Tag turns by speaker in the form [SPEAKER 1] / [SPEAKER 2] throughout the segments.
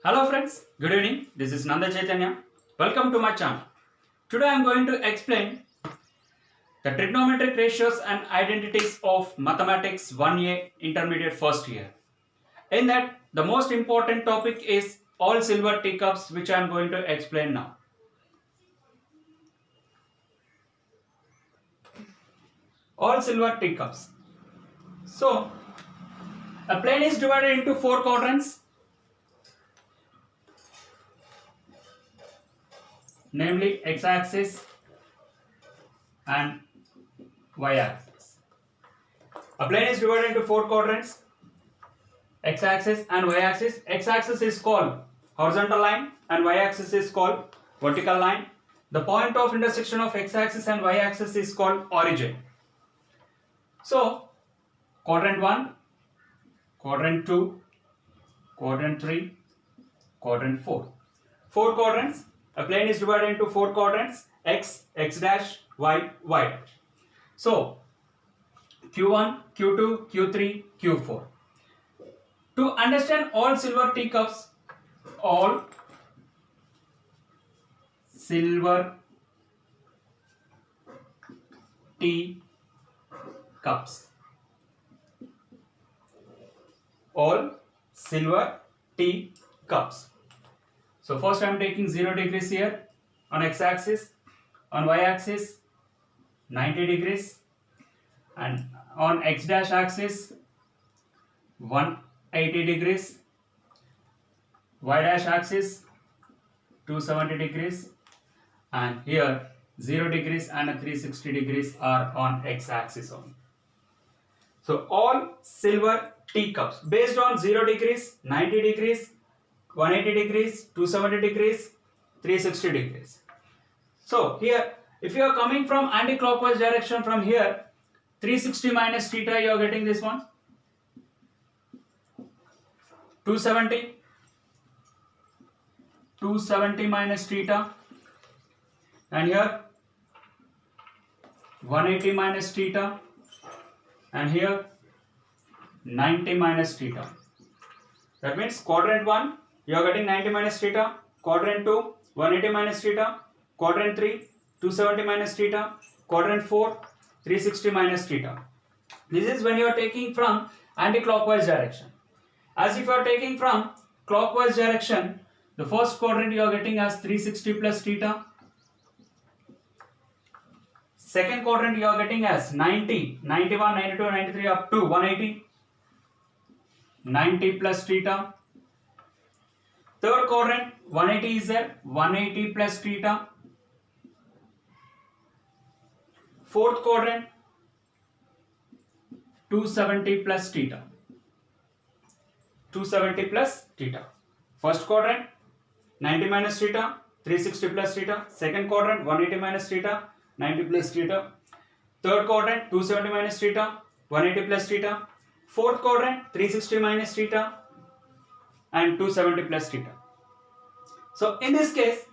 [SPEAKER 1] Hello friends, good evening. This is Nanda Chaitanya. Welcome to my channel. Today I am going to explain the trigonometric ratios and identities of mathematics 1A intermediate first year. In that, the most important topic is all silver teacups, which I am going to explain now. All silver teacups. So, a plane is divided into four quadrants, namely x-axis and y-axis. A plane is divided into four quadrants, x-axis and y-axis. X-axis is called horizontal line and y-axis is called vertical line. The point of intersection of x-axis and y-axis is called origin. So, quadrant 1, quadrant 2, quadrant 3, quadrant 4. Four quadrants. A plane is divided into four quadrants: x, x dash, y, y dash. So, Q1, Q2, Q3, Q4. To understand all silver teacups, all silver teacups, all silver teacups. So first I am taking 0 degrees here on x-axis, on y-axis 90 degrees, and on x dash axis 180 degrees, y dash axis 270 degrees, and here 0 degrees and 360 degrees are on x axis only. So all silver teacups based on 0 degrees, 90 degrees, 180 degrees, 270 degrees, 360 degrees. So here, if you are coming from anti-clockwise direction from here, 360 minus theta, you are getting this one. 270 minus theta, and here 180 minus theta, and here 90 minus theta. That means quadrant 1, you are getting 90 minus theta, quadrant 2, 180 minus theta, quadrant 3, 270 minus theta, quadrant 4, 360 minus theta. This is when you are taking from anti-clockwise direction. As if you are taking from clockwise direction, the first quadrant you are getting as 360 plus theta. Second quadrant you are getting as 90, 91, 92, 93 up to 180. 90 plus theta. Third quadrant 180 is there, 180 plus theta. Fourth quadrant 270 plus theta. 270 plus theta. First quadrant 90 minus theta, 360 plus theta. Second quadrant 180 minus theta, 90 plus theta. Third quadrant 270 minus theta, 180 plus theta. Fourth quadrant 360 minus theta and 270 plus theta. So in this case,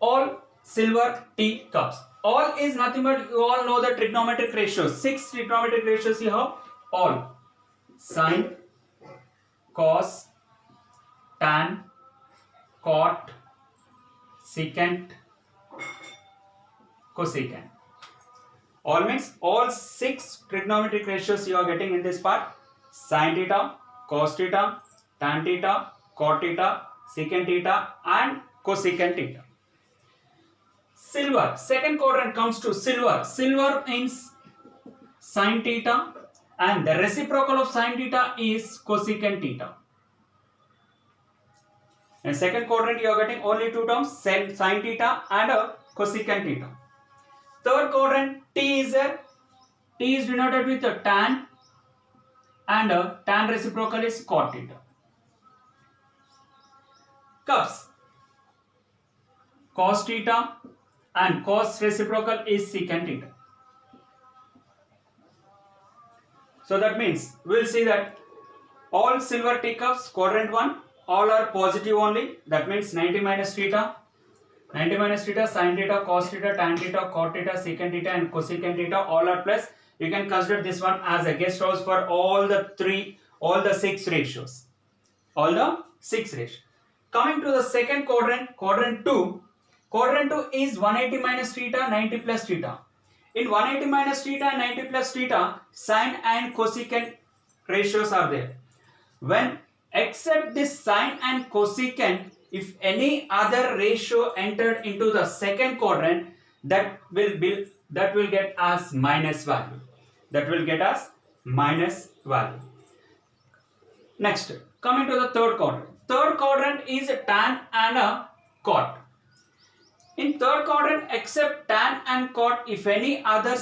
[SPEAKER 1] all silver teacups. All is nothing but you all know the trigonometric ratios. 6 trigonometric ratios you have. All sine, cos, tan, cot, secant, cosecant. All means all 6 trigonometric ratios you are getting in this part: sin theta, cos theta, tan theta, cot theta, secant theta and cosecant theta. Silver, second quadrant comes to silver. Silver means sin theta and the reciprocal of sin theta is cosecant theta. In second quadrant you are getting only two terms, sin theta and cosecant theta. Third quadrant T is there. T is denoted with a tan and tan reciprocal is cot theta. Cups, cos theta and cos reciprocal is secant theta. So that means we will see that all silver teacups quadrant 1 all are positive only. That means 90 minus theta, 90 minus theta, sin theta, cos theta, tan theta, cot theta, secant theta and cosecant theta all are plus. You can consider this one as a guest house for all the 6 ratios. all the 6 rays. Coming to the second quadrant, quadrant 2. Quadrant 2 is 180 minus theta, 90 plus theta. In 180 minus theta and 90 plus theta, sine and cosecant ratios are there. When except this sine and cosecant, if any other ratio entered into the second quadrant, that will get as minus value. That will get us minus value. Next, coming to the third quadrant. Third quadrant is tan and a cot. In third quadrant, except tan and cot, if any other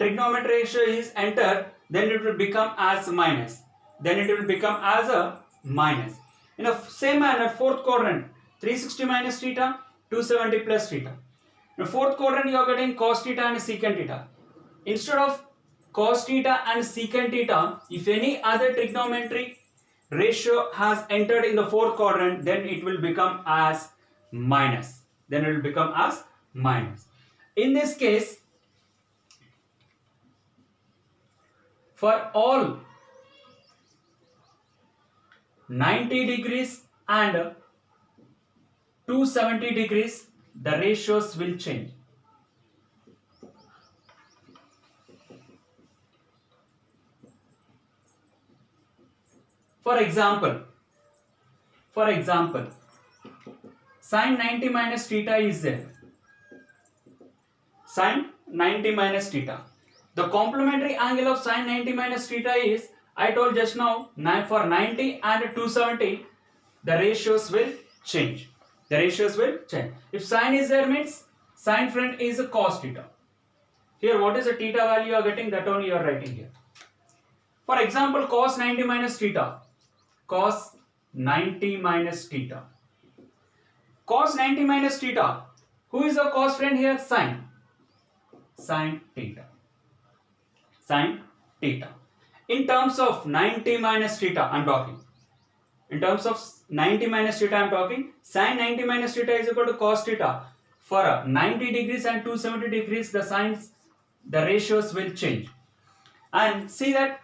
[SPEAKER 1] trigonometric ratio is entered, then it will become as minus. Then it will become as a minus. In the same manner, fourth quadrant, 360 minus theta, 270 plus theta. In the fourth quadrant, you are getting cos theta and secant theta. Instead of cos theta and secant theta, if any other trigonometric ratio has entered in the fourth quadrant, then it will become as minus. Then it will become as minus. In this case, for all 90 degrees and 270 degrees, the ratios will change. For example, sine 90 minus theta is there. Sine 90 minus theta. The complementary angle of sine 90 minus theta is, I told just now, for 90 and 270, the ratios will change. The ratios will change. If sine is there, means sine front is a cos theta. Here, what is the theta value you are getting? That only you are writing here. For example, cos 90 minus theta. Cos 90 minus theta. Cos 90 minus theta. Who is the cos friend here? Sine. Sine theta. Sine theta. In terms of 90 minus theta, I am talking. In terms of 90 minus theta, I am talking. Sine 90 minus theta is equal to cos theta. For 90 degrees and 270 degrees, the ratios will change. And see that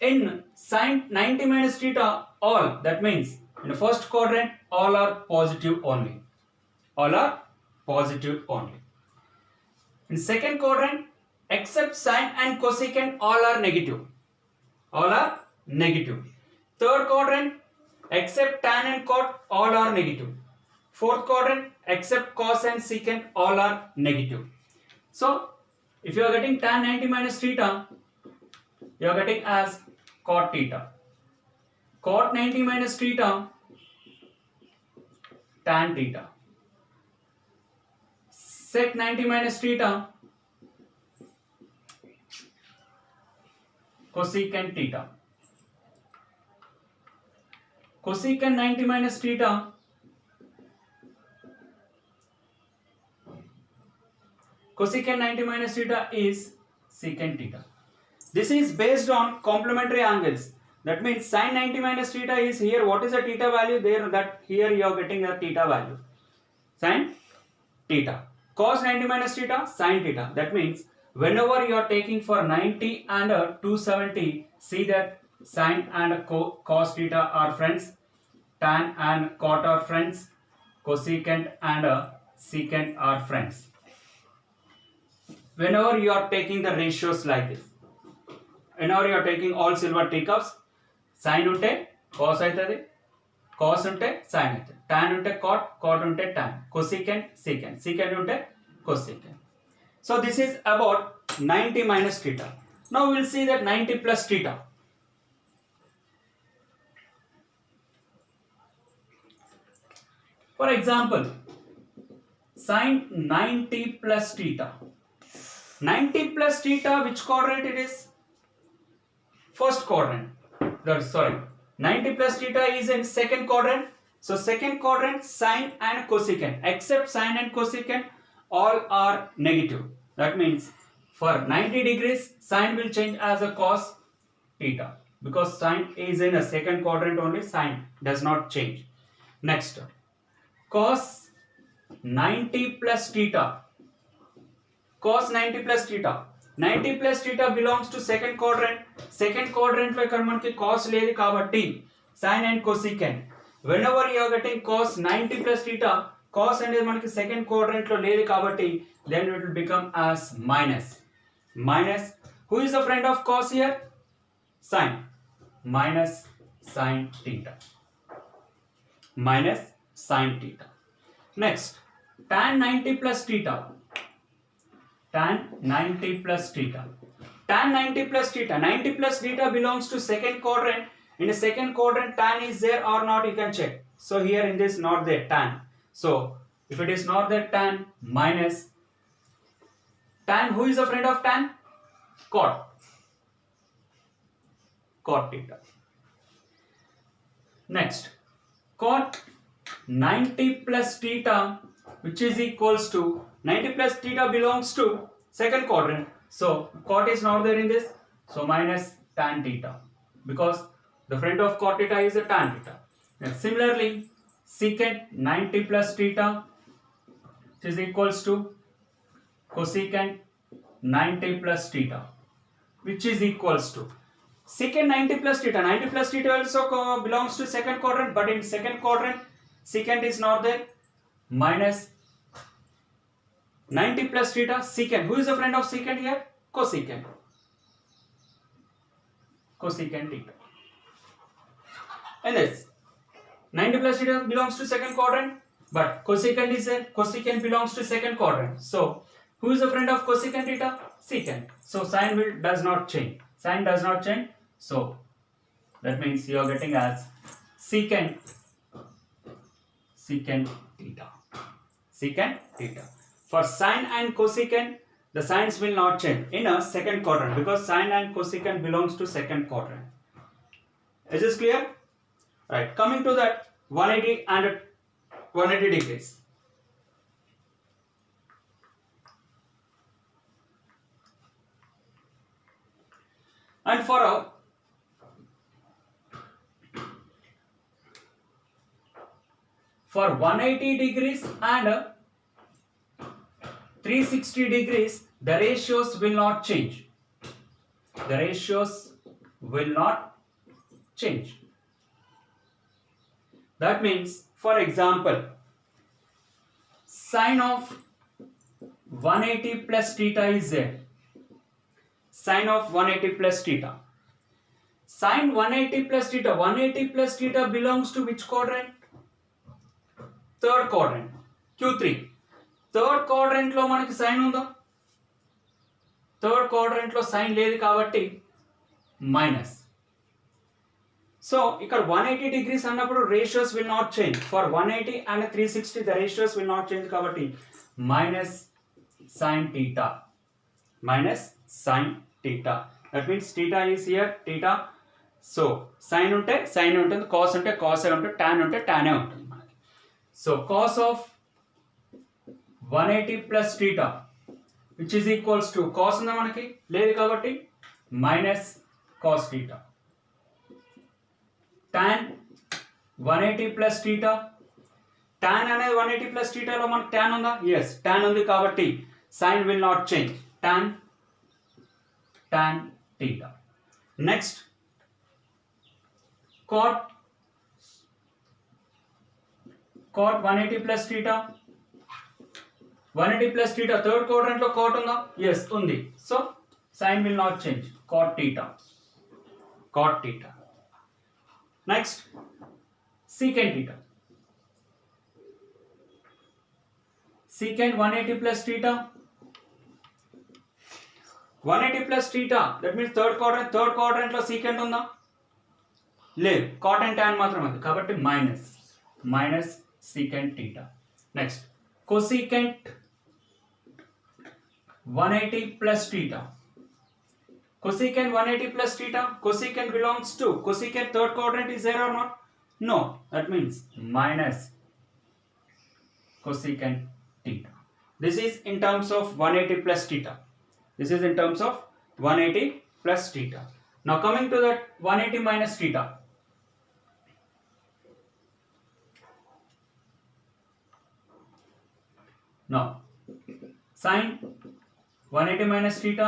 [SPEAKER 1] in sine 90 minus theta, all, that means in the first quadrant, all are positive only. All are positive only. In second quadrant, except sine and cosecant, all are negative. All are negative. Third quadrant, except tan and cot, all are negative. Fourth quadrant, except cos and secant, all are negative. So, if you are getting tan 90 minus theta, you are getting as cot theta. Cot 90 minus theta, tan theta. Sec 90 minus theta, cosecant theta. Cosecant 90 minus theta, cosecant 90 minus theta is secant theta. This is based on complementary angles. That means sin 90 minus theta is here. What is the theta value there? That here you are getting the theta value. Sin theta. Cos 90 minus theta, sin theta. That means whenever you are taking for 90 and 270, see that sin and cos theta are friends, tan and cot are friends, cosecant and secant are friends. Whenever you are taking the ratios like this, whenever you are taking all silver teacups, sin unte cos aitadi, cos unte sin aitadi, tan unte cot, cot unte tan, cosecant secant, secant unte cosecant. So this is about 90 minus theta. Now we will see that 90 plus theta. For example, sin 90 plus theta. 90 plus theta, which quadrant it is? First quadrant. Sorry, 90 plus theta is in second quadrant. So second quadrant, sine and cosecant. Except sine and cosecant, all are negative. That means for 90 degrees, sine will change as a cos theta. Because sine is in a second quadrant only, sine does not change. Next, cos 90 plus theta. Cos 90 plus theta. 90 plus theta belongs to second quadrant. Second quadrant లో ఇక్కడ మనకి cos లేదు కాబట్టి Sine and cosecant. Whenever you are getting cos 90 plus theta, cos అనేది మనకి second quadrant లో లేదు కాబట్టి then it will become as minus. Minus. Who is the friend of cos here? Sine. Minus sine theta. Minus sine theta. Next, tan 90 plus theta. Tan 90 plus theta. Tan 90 plus theta. 90 plus theta belongs to second quadrant. In the second quadrant, tan is there or not, you can check. So here in this, not there, tan. So if it is not there, tan minus tan. Who is the friend of tan? Cot. Cot theta. Next, cot 90 plus theta, which is equals to 90 plus theta belongs to second quadrant. So cot is not there in this. So minus tan theta, because the friend of cot theta is a tan theta. And similarly, secant 90 plus theta, which is equals to cosecant 90 plus theta, which is equals to secant 90 plus theta. 90 plus theta also belongs to second quadrant, but in second quadrant, secant is not there. Minus 90 plus theta, secant. Who is the friend of secant here? Cosecant. Cosecant theta. And this 90 plus theta belongs to second quadrant, but cosecant is there. Cosecant belongs to second quadrant. So who is the friend of cosecant theta? Secant. So sign does not change. Sign does not change. So that means you are getting as secant theta. Secant theta. For sine and cosecant, the signs will not change in a second quadrant, because sine and cosecant belongs to second quadrant. Is this clear? Right. Coming to that 180 and 180 degrees. And for 180 degrees and 360 degrees, the ratios will not change. The ratios will not change. That means, for example, sine of 180 plus theta is there. Sine of 180 plus theta. Sine 180 plus theta. 180 plus theta belongs to which quadrant? Third quadrant. Q3. Third quadrant లో మనకి sign ఉందా? Third quadrant లో sign లేదు కాబట్టి minus. So ఇక్కడ 180 degrees అన్నప్పుడు ratios will not change. For 180 and 360 the ratios will not change కాబట్టి minus sine theta. Minus sine theta. That means theta is here theta. So sine ఉంటే sine ఉంటుంది, cos ఉంటే కాసే ఉంటుంది, టాన్ ఉంటే టానే ఉంటుంది మనకి. So cos of 180 plus theta, which is equals to cos ఉందా మనకి? లేదు కాబట్టి minus cos theta. tan 180 plus theta. tan అనేది 180 plus theta లో మనకి tan ఉందా? yes, tan ఉంది కాబట్టి sign will not change. tan theta. Next, cot 180 plus theta. 180 plus theta, third quadrant లో cot ఉందా? yes, ఉంది. So sign will not change. Cot theta. Cot theta. Next, secant theta. Secant 180 plus theta. 180 plus theta, that means third quadrant లో secant ఉందా? లేదు, cot and tan మాత్రం ఉంది కాబట్టి minus secant theta. Next, cosecant 180 plus theta. Cosecant 180 plus theta. Cosecant belongs to cosecant third quadrant is there or not? No. That means minus cosecant theta. This is in terms of 180 plus theta. This is in terms of 180 plus theta. Now coming to that 180 minus theta. Now sin 180 minus theta,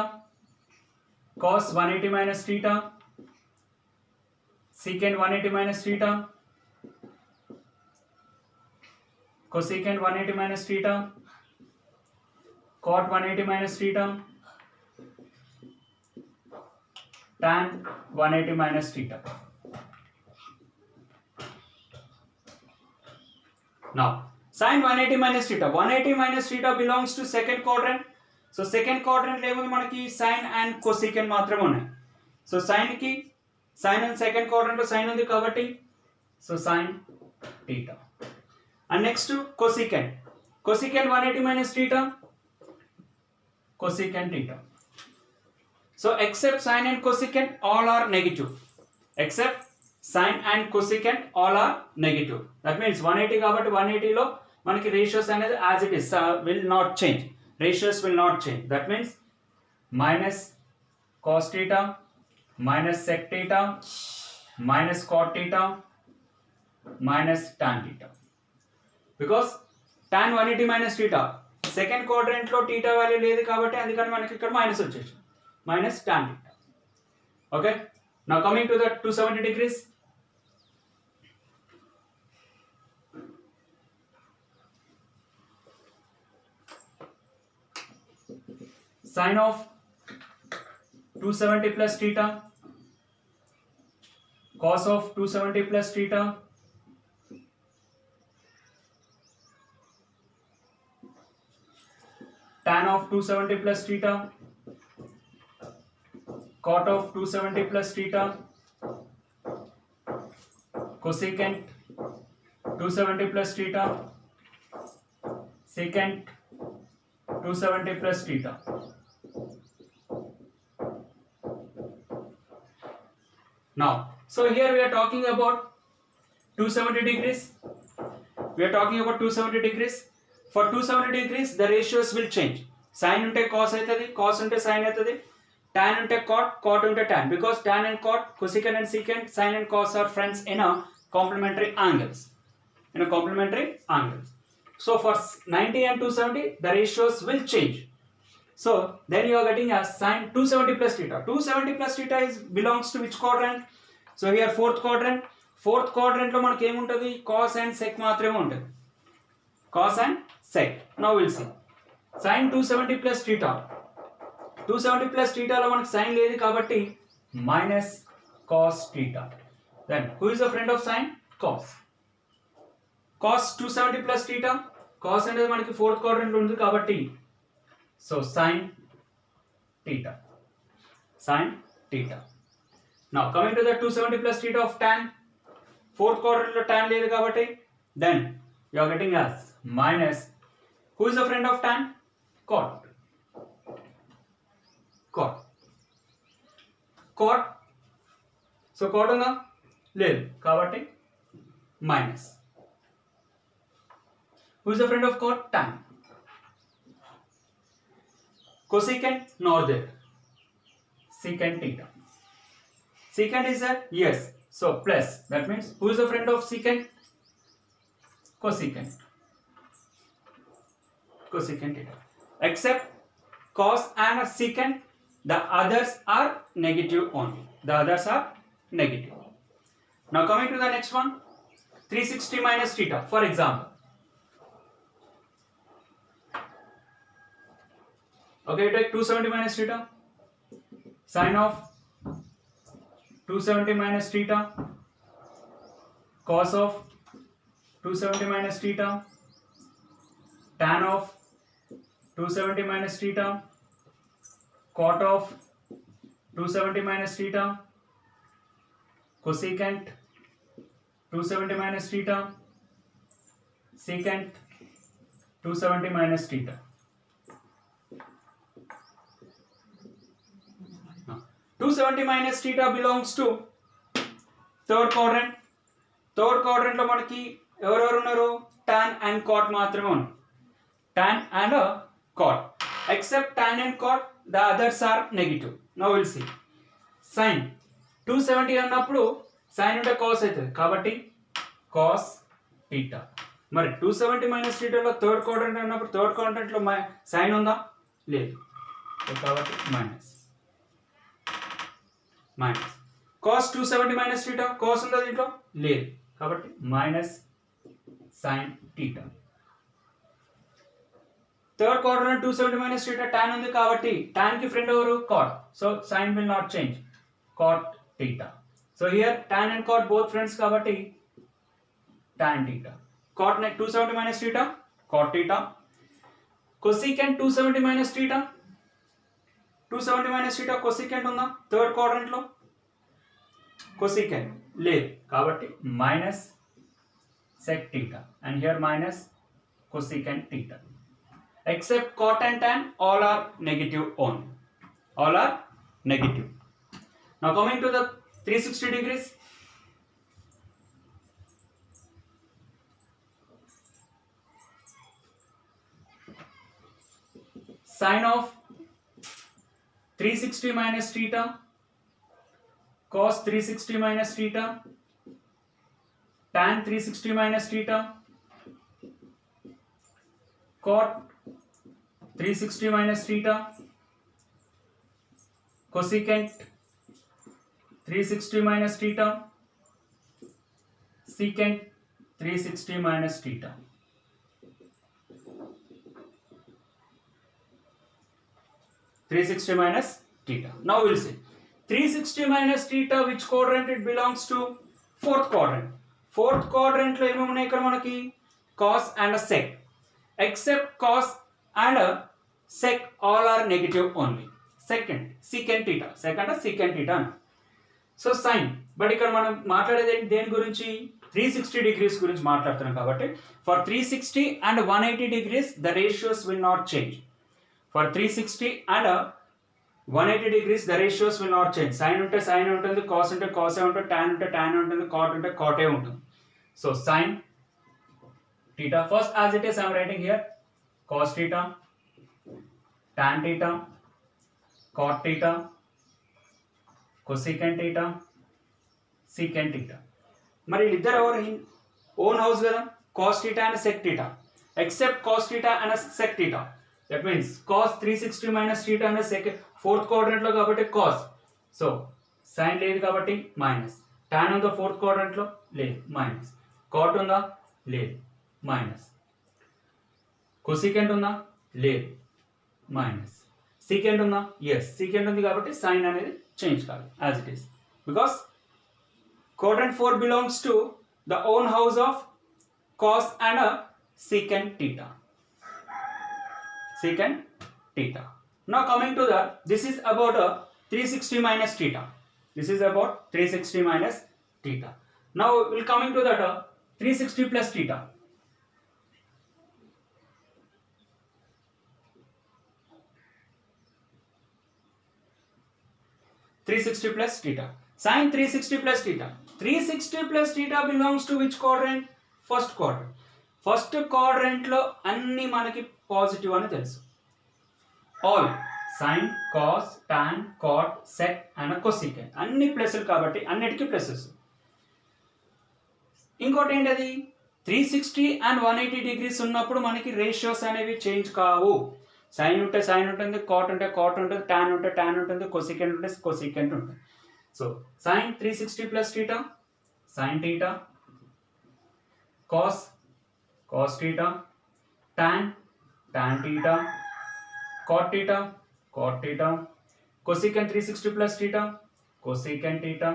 [SPEAKER 1] cos 180 minus theta, secant 180 minus theta, cosecant 180 minus theta, cot 180 minus theta, tan 180 minus theta. Now sin 180 minus theta, 180 minus theta belongs to second quadrant. So second quadrant లో ఏముంది మనకి sin and cosecant మాత్రమే ఉన్నాయి. So sin కి sin and second quadrant లో sin ఉంది కాబట్టి so sin theta. And next cosecant. Cosecant 180 minus theta, cosecant theta. So except sin and cosecant all are negative. Except sin and cosecant all are negative. That means 180 కాబట్టి 180 లో మనకి ratios అనేది as it is will not change. Ratios will not change. That means minus cos theta minus sec theta minus cot theta minus tan theta. Because tan 180 minus theta second quadrant లో theta value లేదు కాబట్టి అందుకని మనకి ఇక్కడ minus వచ్చేసింది. Minus tan theta. Okay. Now coming to the 270 degrees. Sin of 270 plus theta, cos of 270 plus theta, tan of 270 plus theta, cot of 270 plus theta, cosecant 270 plus theta, secant 270 plus theta. Now, so here we are talking about 270 degrees. We are talking about 270 degrees. For 270 degrees, the ratios will change. Sin unte cos aitadi, cos unte sin aitadi, tan unte cot, cot unte tan. Because tan and cot, cosecant and secant, sin and cos are friends in a complementary angles. In a complementary angles. So for 90 and 270, the ratios will change. So then you are getting a sin 270 plus theta. 270 plus theta belongs to which quadrant? So here fourth quadrant. Fourth quadrant lo manaki em untadi, cos and sec maatrame untadi. Cos and sec. Now we'll see. Sin 270 plus theta. 270 plus theta lo manaki sin ledhu kabatti minus cos theta. Then who is the friend of sin? Cos. Cos 270 plus theta. Cos అనేది మనకి fourth quadrant లో ఉంది కాబట్టి so sin theta. Sin theta. Now coming to the 270 plus theta of tan. Fourth quadrant లో tan లేదు కాబట్టి then you are getting as minus. Who is the friend of tan? Cot. Cot. Cot. So cot ఉందా? లేదు కాబట్టి minus. Who is the friend of cot? Tan. Cosecant, not there. Secant theta. Secant is there? Yes. So plus. That means who is the friend of secant? Cosecant. Cosecant theta. Except cos and secant, the others are negative only. The others are negative. Now coming to the next one. 360 minus theta. For example. Okay, take 270 minus theta. Sin of 270 minus theta. Cos of 270 minus theta. Tan of 270 minus theta. Cot of 270 minus theta. Cosecant 270 minus theta. Secant 270 minus theta. 270 minus theta belongs to third quadrant. Third quadrant లో మనకి ఎవరెవరు ఉన్నారు? tan and cot మాత్రమే ఉన్నారు. Tan and cot. Except tan and cot, the others are negative. Now we'll see. Sin 270 అన్నప్పుడు sin ఉంటే cos అవుతుంది కాబట్టి cos theta. మరి 270 minus theta లో థర్డ్ క్వాడ్రంట్ అన్నప్పుడు థర్డ్ క్వాడ్రంట్ లో sin ఉందా? లేదు. కాబట్టి minus. cos 270 minus theta, cos ఉందా దీంట్లో లేదు కాబట్టి minus sin theta. Third quadrant 270 minus theta tan ఉంది కాబట్టి tan కి ఫ్రెండ్ ఎవరు cot, so sin will not change, cot theta. So here tan and cot both friends kabatti tan theta. Cot 270 minus theta, cot theta. Cosecant 270 minus theta, 270 minus theta cosecant unda third quadrant lo, cosecant లేదు కాబట్టి minus sec theta, and here minus cosecant theta. Except cot and tan, all are negative only, all are negative. Now coming to the 360 degrees, sin of 360 minus theta, cos 360 minus theta, tan 360 minus theta, cot 360 minus theta, cosecant 360 minus theta, secant 360 minus theta. minus theta. Now we'll see 360 minus theta, which quadrant it belongs to? Fourth quadrant. Fourth quadrant lo ఏమేమి ఉన్నాయి ఇక్కడ మనకి? Cos and a sec. Except cos and a sec, all are negative only. Second secant theta, second secant theta. So sine, but ఇక్కడ మనం మాట్లాడేది దేని గురించి? 360 degrees గురించి మాట్లాడుతున్నాం కాబట్టి for 360 and 180 degrees the ratios will not change. For 360 and 180 degrees the ratios will not change. Sin ఉంటే sin ఉంటుంది, cos ఉంటే cos ఉంటుంది, tan ఉంటే tan ఉంటుంది, cot ఉంటే cot ఉంటుంది. So sin theta, first as it is I am writing here cos theta, tan theta, cot theta, cosecant theta, secant theta. మరి వీళ్ళిద్దరు ఎవరు? ఓన్ హౌస్ కదా, cos theta and sec theta. Except cos theta and sec theta, that means cos 360 minus theta and sec fourth quadrant లో కాబట్టి cos, so sin లేదు కాబట్టి minus, tan ఉందా fourth quadrant లో లేదు minus, cot ఉందా లేదు minus, cosecant ఉందా లేదు minus, secant ఉందా yes secant ఉంది కాబట్టి sin అనేది చేంజ్ కాదు as it is, because quadrant 4 belongs to the own house of cos and secant theta. Secant theta. Now coming to the, this is about 360 minus theta. This is about 360 minus theta. Now we'll coming to that 360 plus theta. plus theta. Sin 360 plus theta. 360 plus theta belongs to which quadrant? First quadrant. First quadrant లో అన్ని మనకి positive అని తెలుసు. All sin, cos, tan, cot, sec and cosecant అన్ని ప్లస్లు కాబట్టి అన్నిటికీ pluses. ఇంకోటి ఏంటది? 360 and 180 degrees ఉన్నప్పుడు మనకి రేషియోస్ అనేవి చేంజ్ కావు. సైన్ ఉంటే సైన్ ఉంటుంది, కాట్ ఉంటే కాట్ ఉంటుంది, tan ఉంటే tan ఉంటుంది, cosecant ఉంటే cosecant ఉంటుంది. So sin 360 plus theta, sin theta, cos theta, tan theta, cot theta, cosecant 360 plus theta, cosecant theta.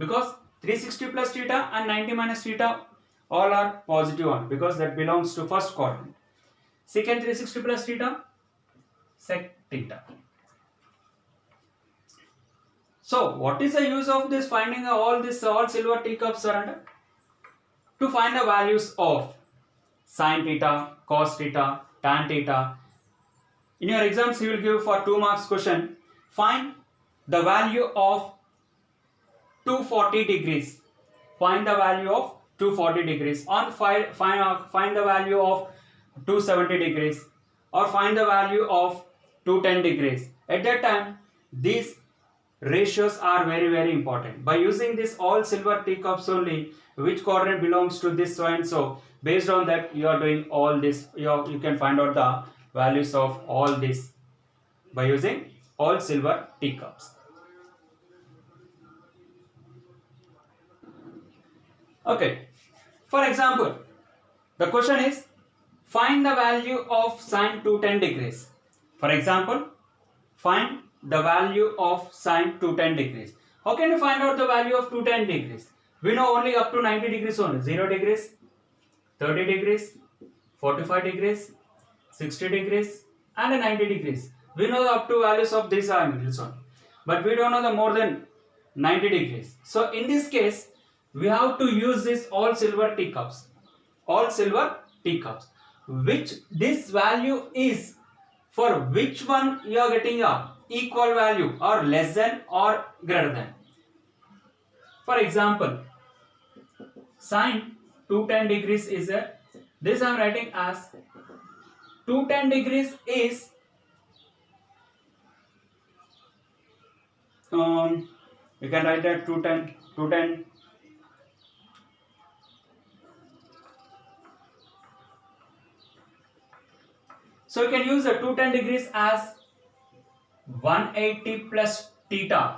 [SPEAKER 1] Because 360 plus theta and 90 minus theta all are positive one, because that belongs to first quadrant. Secant 360 plus theta, sec theta. So what is the use of this finding all silver teacups are under? To find the values of sin theta, cos theta, tan theta. In your exams you will give for 2 marks question, find the value of 240 degrees. Find the value of 240 degrees, or find the value of 270 degrees, or find the value of 210 degrees. At that time these ratios are very very important. By using this all silver teacups only, which quadrant belongs to this so and so, based on that you are doing all this, you can find out the values of all this by using all silver teacups. Okay, for example, the question is find the value of sine 210 degrees. For example, find the value of sine 210 degrees. How can you find out the value of 210 degrees? We know only up to 90 degrees only. 0 degrees, 30 degrees, 45 degrees, 60 degrees and 90 degrees. We know the up to values of these angles only. But we don't know the more than 90 degrees. So in this case, we have to use this all silver teacups. All silver teacups. Which this value is for which one you are getting a equal value or less than or greater than. For example, sine 210 degrees is there. This I am writing as 210 degrees is you can write that 210 so you can use the 210 degrees as 180 plus theta.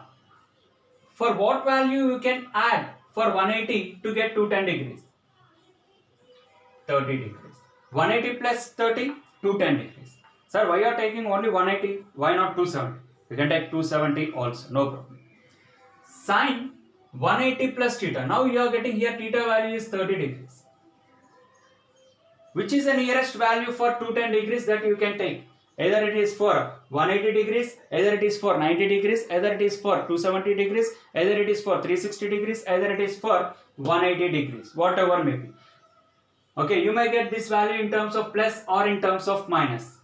[SPEAKER 1] For what value you can add for 180 to get 210 degrees? 30 degrees. 180 plus 30, 210 degrees. Sir, why you are taking only 180? Why not 270? You can take 270 also, no problem. Sine 180 plus theta. Now you are getting here theta value is 30 degrees. Which is the nearest value for 210 degrees that you can take? Either it is for 180 degrees, either it is for 90 degrees, either it is for 270 degrees, either it is for 360 degrees, either it is for 180 degrees, whatever may be. Okay, you may get this value in terms of plus or in terms of minus.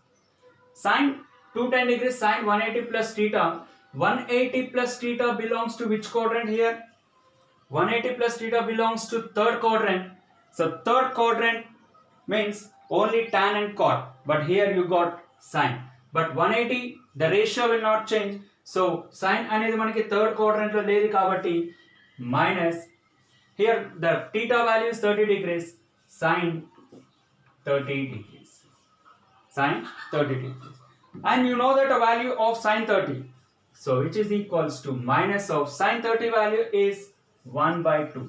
[SPEAKER 1] Sine 210 degrees, sine 180 plus theta. 180 plus theta belongs to which quadrant here? 180 plus theta belongs to third quadrant. So third quadrant means only tan and cot, but here you got sine. But 180 the ratio will not change. So sine అనేది మనకి third quadrant లో లేదు కాబట్టి minus here the theta value is 30 degrees, sine 30 degrees. Sine 30 degrees. And you know that a value of sine 30. So which is equals to minus of sine 30 value is 1 by 2.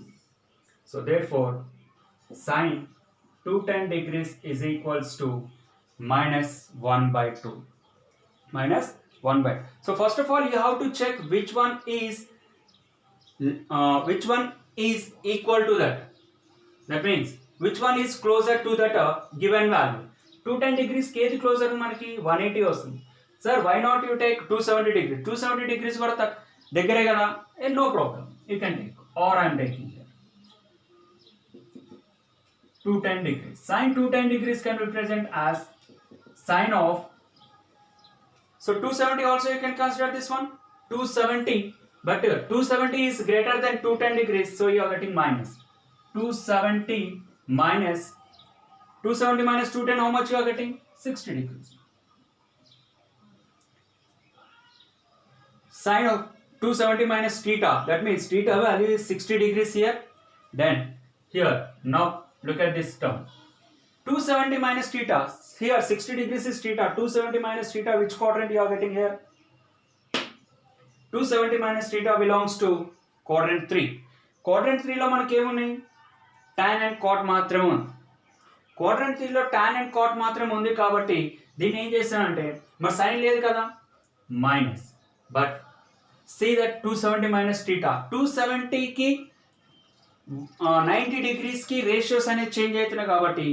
[SPEAKER 1] So therefore sine 210 degrees is equals to minus 1 by 2. Minus 1 by 2. So first of all you have to check which one is equal to that. That means which one is closer to that given value. 210 degrees k closer మనకి 180 వస్తుంది. Sir, why not you take 270 degrees? 270 degrees కూడా దగ్గరే కదా. No problem. You can take. Or I am taking here 210 degrees. Sine 210 degrees can represent as sine of. So 270 also you can consider this one. 270. But 270 is greater than 210 degrees. So you are getting minus. 270 minus 210 how much you are getting? 60 degrees. Sine of 270 minus theta, that means theta value is 60 degrees here. Then here, now look at this term. 270 minus theta, here 60 degrees is theta. 270 minus theta, which quadrant you are getting here? 270 minus theta belongs to quadrant 3. Quadrant 3 లో మనకి ఏమున్నాయి? tan and cot మాత్రమే ఉంది. Quadrant 3 లో tan and cot మాత్రమే ఉంది కాబట్టి దీన్ని ఏం చేస్తానంటే మరి సైన్ లేదు కదా, minus. But see that 270 minus theta, 270 కి 90 degrees కి రేషియోస్ అనేది చేంజ్ అవుతున్నాయి కాబట్టి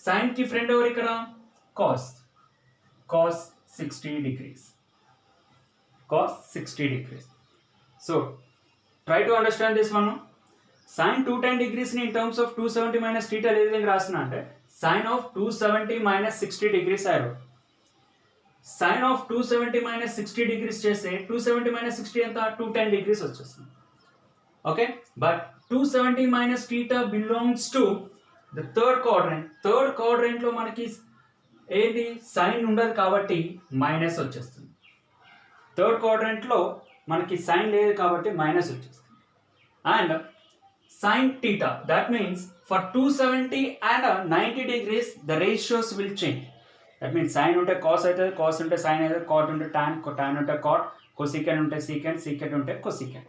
[SPEAKER 1] సైన్ కి ఫ్రెండ్ ఎవరు ఇక్కడ? cos 60 degrees. cos 60 degrees. So try to understand this one. Sine 210 degrees ని in terms of 270 minus theta ఏ విధంగా రాస్తున్నా అంటే sine of 270 minus 60 degrees I wrote. Sine of 270 minus 60 degrees చేస్తే 270 minus 60 ఎంత? 210 degrees వచ్చేస్తుంది. Okay, but 270 minus theta belongs to the third quadrant. Third quadrant లో మనకి ఏంటి? సైన్ ఉండదు కాబట్టి మైనస్ వచ్చేస్తుంది. థర్డ్ క్వాడ్రంట్ లో మనకి సైన్ లేదు కాబట్టి మైనస్ వచ్చేస్తుంది. And sign theta, that means for 270 and 90 degrees the ratios will change. That means sin ఉంటే cos అవుతుంది, cos ఉంటే sin అవుతుంది, cot ఉంటే tan, tan ఉంటే cot, cosecant ఉంటే secant, secant ఉంటే cosecant.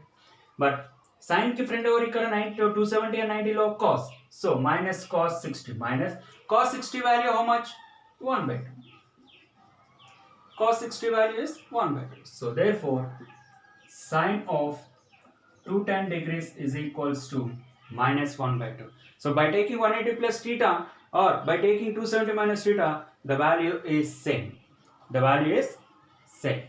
[SPEAKER 1] But Sin కి ఫ్రెండ్ ఎవరు ఇక్కడ 270 and 90 లో cos. So minus cos 60 minus cos 60 value how much? 1/2. Cos 60 value is 1/2. So therefore sin of 210 degrees is equals to minus 1/2. So by taking 180 plus theta or by taking 270 minus theta, the value is same. The value is same.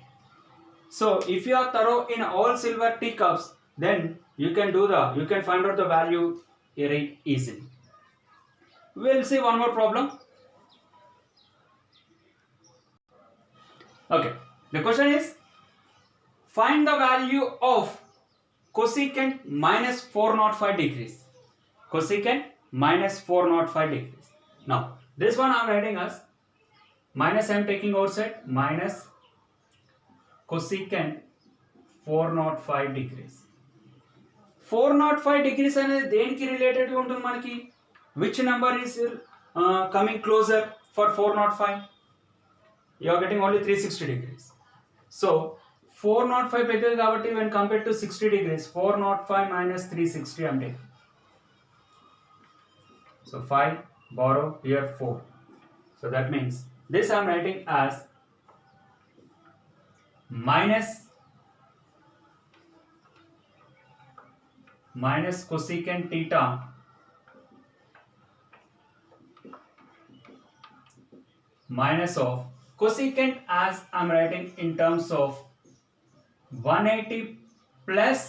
[SPEAKER 1] So if you are thorough in all silver teacups, then you can find out the value very easily. We'll see one more problem. Okay, the question is find the value of cosecant minus 405 degrees. Cosecant minus 405 degrees. Now this one I am writing as minus, I am taking outside, minus cosecant 405 degrees. 405 degrees అనేది దేనికి related ఉంటుంది మనకి? Which number is coming closer for 405? You are getting only 360 degrees. So 405 పెద్దది కాబట్టి when compared to 60 degrees, 405 minus 360 I'm taking. So 5 borrow here 4. So that means this I'm writing as minus cosecant theta minus of cosecant as I'm writing in terms of 180 plus.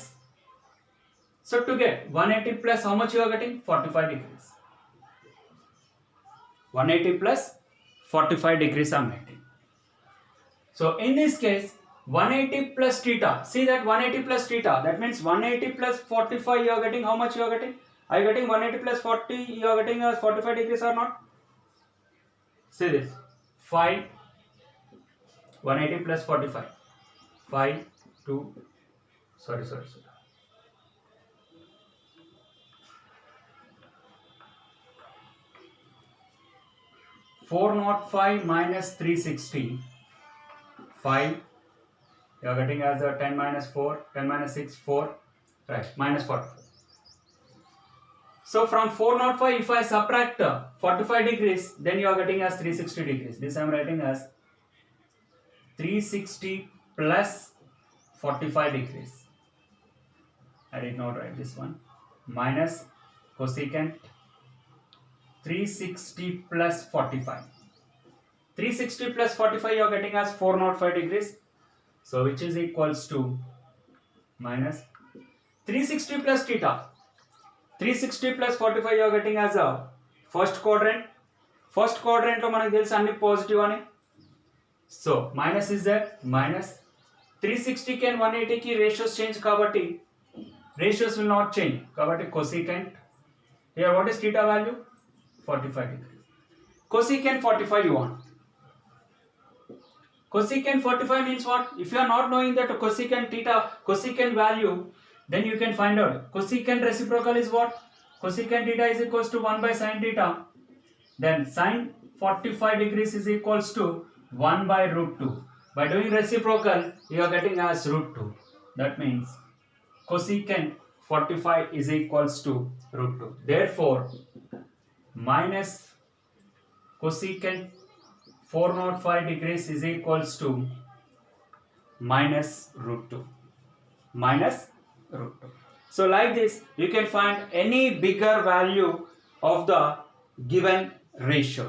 [SPEAKER 1] So to get 180 plus how much you are getting? 45 degrees. 180 plus 45 degrees I'm writing. So in this case 180 plus theta, see that 180 plus theta, that means 180 plus 45 you are getting how much you are getting? Are you getting 180 plus 40 you are getting as 45 degrees or not? See this 5 180 plus 45 5 2 sorry 405 minus 360 5 you are getting as a 10 minus 4 10 minus 6 4 right minus 40. So from 405 if I subtract 45 degrees then you are getting as 360 degrees. This I am writing as 360 plus 45 degrees. I did not write this one. Minus cosecant 360 plus 45. 360 plus 45 you are getting as 405 degrees. So which is equals to minus 360 plus theta. 360 plus 45 you are getting as a first quadrant. First quadrant lo manaku telusu anni positive ani. So minus is there, minus 360 ki and 180 ki ratios change kabatti ratios will not change kabatti cosecant here what is theta value? 45 degrees. Cosecant 45 you want. Cosecant 45 means what? If you are not knowing that cosecant theta, cosecant value, then you can find out. Cosecant reciprocal is what? Cosecant theta is equals to 1 by sin theta. Then sin 45 degrees is equals to 1 by root 2. By doing reciprocal, you are getting as root 2. That means cosecant 45 is equals to root 2. Therefore, minus cosecant 405 degrees is equals to minus root 2. Minus root 2. So like this, you can find any bigger value of the given ratio.